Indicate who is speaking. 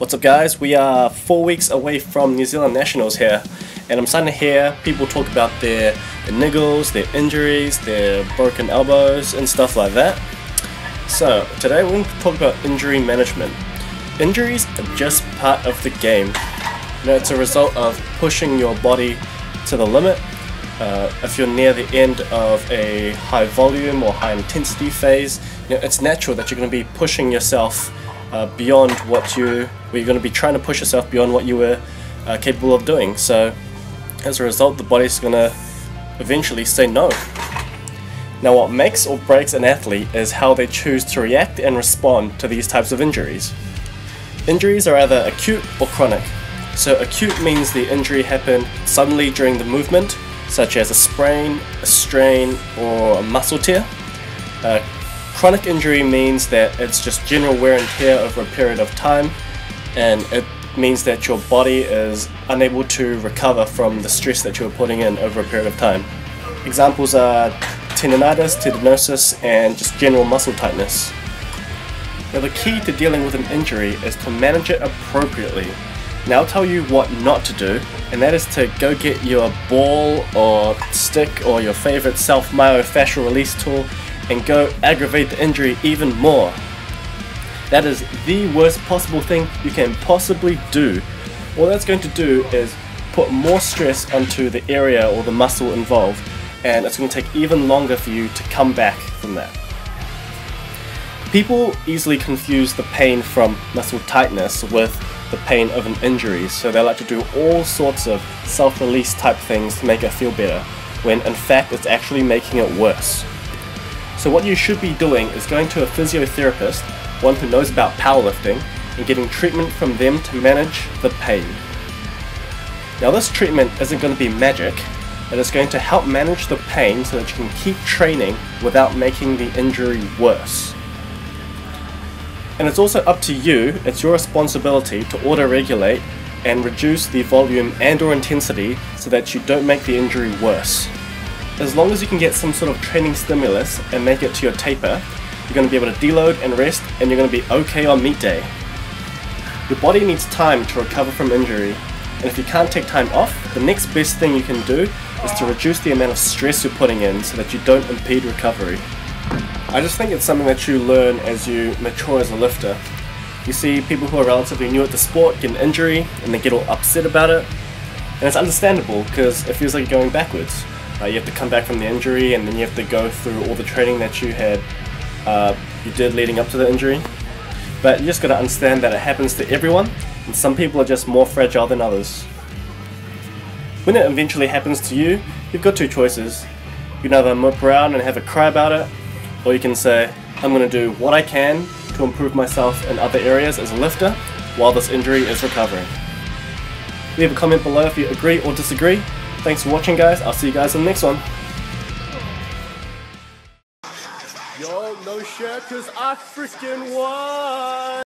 Speaker 1: What's up guys, we are 4 weeks away from New Zealand Nationals here, and I'm starting to hear people talk about their niggles, their injuries, their broken elbows and stuff like that. So today we're going to talk about injury management. Injuries are just part of the game. It's a result of pushing your body to the limit. If you're near the end of a high volume or high intensity phase, it's natural that you're going to be pushing yourself beyond you're going to be trying to push yourself beyond what you were capable of doing. So as a result, the body's going to eventually say no. Now what makes or breaks an athlete is how they choose to react and respond to these types of injuries. Injuries are either acute or chronic. So acute means the injury happened suddenly during the movement, such as a sprain, a strain, or a muscle tear. Chronic injury means that it's just general wear and tear over a period of time, and it means that your body is unable to recover from the stress that you were putting in over a period of time. Examples are tendinitis, tendinosis, and just general muscle tightness. Now the key to dealing with an injury is to manage it appropriately. Now I'll tell you what not to do, and that is to go get your ball or stick or your favorite self-myofascial release tool and go aggravate the injury even more. That is the worst possible thing you can possibly do. All that's going to do is put more stress onto the area or the muscle involved, and it's going to take even longer for you to come back from that. People easily confuse the pain from muscle tightness with the pain of an injury, so they like to do all sorts of self-release type things to make it feel better, when in fact it's actually making it worse. So what you should be doing is going to a physiotherapist, one who knows about powerlifting, and getting treatment from them to manage the pain. Now this treatment isn't going to be magic, it is going to help manage the pain so that you can keep training without making the injury worse. And it's also up to you, it's your responsibility to auto-regulate and reduce the volume and or intensity so that you don't make the injury worse. As long as you can get some sort of training stimulus and make it to your taper, you're going to be able to deload and rest, and you're going to be okay on meet day. Your body needs time to recover from injury, and if you can't take time off, the next best thing you can do is to reduce the amount of stress you're putting in so that you don't impede recovery. I just think it's something that you learn as you mature as a lifter. You see people who are relatively new at the sport get an injury and they get all upset about it, and it's understandable because it feels like you're going backwards. You have to come back from the injury, and then you have to go through all the training that you did leading up to the injury. But you just got to understand that it happens to everyone, and some people are just more fragile than others. When it eventually happens to you, you've got two choices. You can either mope around and have a cry about it, or you can say, I'm going to do what I can to improve myself in other areas as a lifter while this injury is recovering. Leave a comment below if you agree or disagree. Thanks for watching guys, I'll see you guys in the next one. Yo, no shirt cause I freaking won!